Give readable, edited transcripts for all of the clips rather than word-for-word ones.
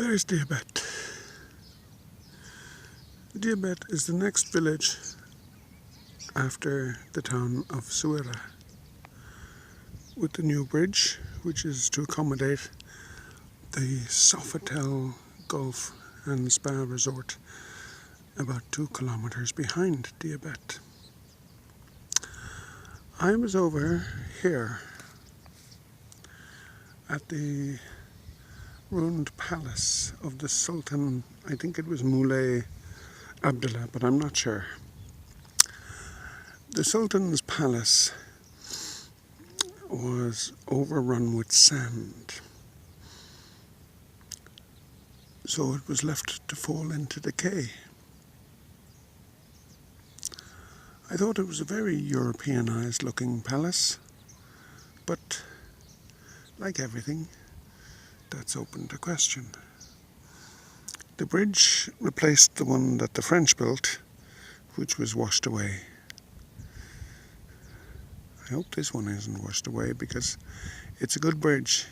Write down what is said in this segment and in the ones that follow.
There's Diabet. Diabet is the next village after the town of Essaouira, with the new bridge, which is to accommodate the Sofitel Golf and Spa Resort about 2 kilometers behind Diabet. I was over here at the ruined palace of the Sultan, I think it was Moulay Abdullah, but I'm not sure. The Sultan's palace was overrun with sand, so it was left to fall into decay. I thought it was a very Europeanized looking palace, but like everything, that's open to question. The bridge replaced the one that the French built, which was washed away. I hope this one isn't washed away, because it's a good bridge,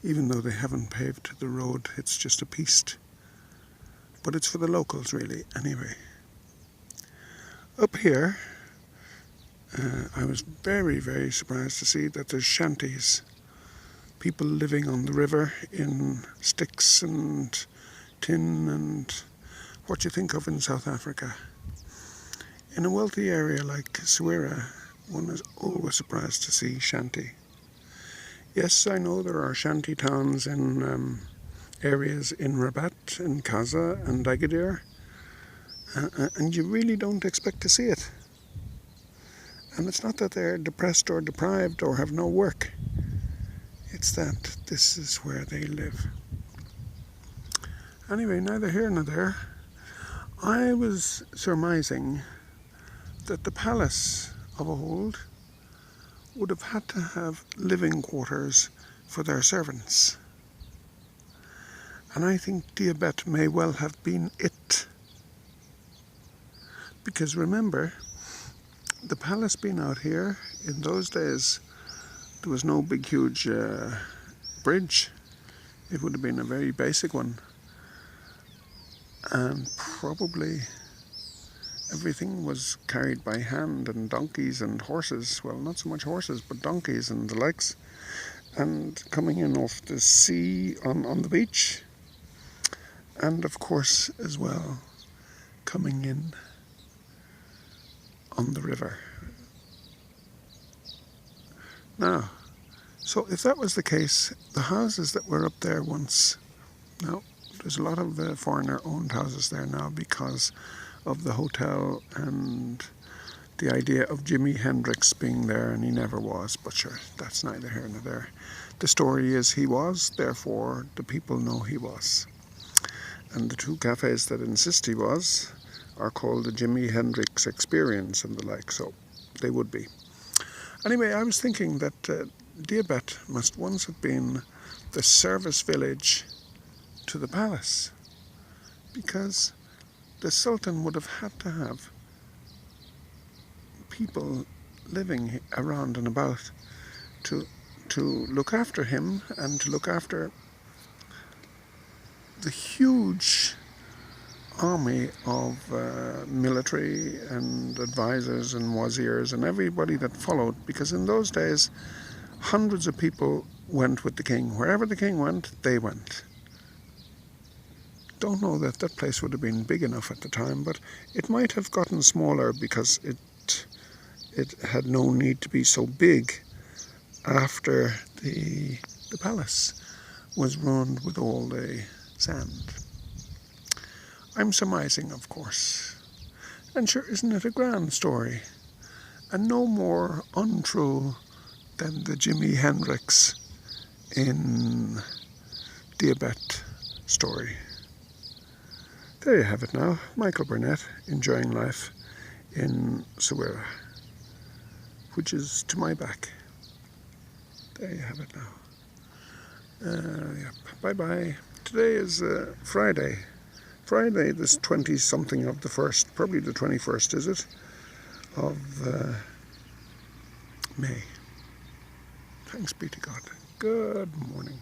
even though they haven't paved the road. It's just a piste. But it's for the locals, really, anyway. Up here, I was very, very surprised to see that there's shanties. People living on the river in sticks and tin and what you think of in South Africa. In a wealthy area like Essaouira, one is always surprised to see shanty. Yes, I know there are shanty towns in areas in Rabat and Kaza and Agadir, and you really don't expect to see it. And it's not that they're depressed or deprived or have no work. It's that this is where they live. Anyway, neither here nor there. I was surmising that the palace of old would have had to have living quarters for their servants. And I think Diabet may well have been it. Because remember, the palace being out here, in those days, there was no big, huge bridge. It would have been a very basic one. And probably everything was carried by hand, and donkeys and horses. Well, not so much horses, but donkeys and the likes. And coming in off the sea on the beach. And of course, as well, coming in on the river. Now, so if that was the case, the houses that were up there once, now there's a lot of foreigner-owned houses there now because of the hotel and the idea of Jimi Hendrix being there, and he never was, but sure, that's neither here nor there. The story is he was, therefore the people know he was. And the 2 cafes that insist he was are called the Jimi Hendrix Experience and the like, so they would be. Anyway, I was thinking that Diabet must once have been the service village to the palace, because the Sultan would have had to have people living around and about to look after him and to look after the huge army of military and advisors and wazirs and everybody that followed, because in those days hundreds of people went with the king. Wherever the king went, they went. Don't know that that place would have been big enough at the time, but it might have gotten smaller because it had no need to be so big after the palace was ruined with all the sand. I'm surmising, of course. And sure, isn't it a grand story? And no more untrue than the Jimi Hendrix in Diabet story. There you have it now. Michael Burnett enjoying life in Essaouira, which is to my back. There you have it now. Yep. Bye-bye. Today is Friday. Friday, this 20-something of the 1st, probably the 21st, is it, of May. Thanks be to God. Good morning.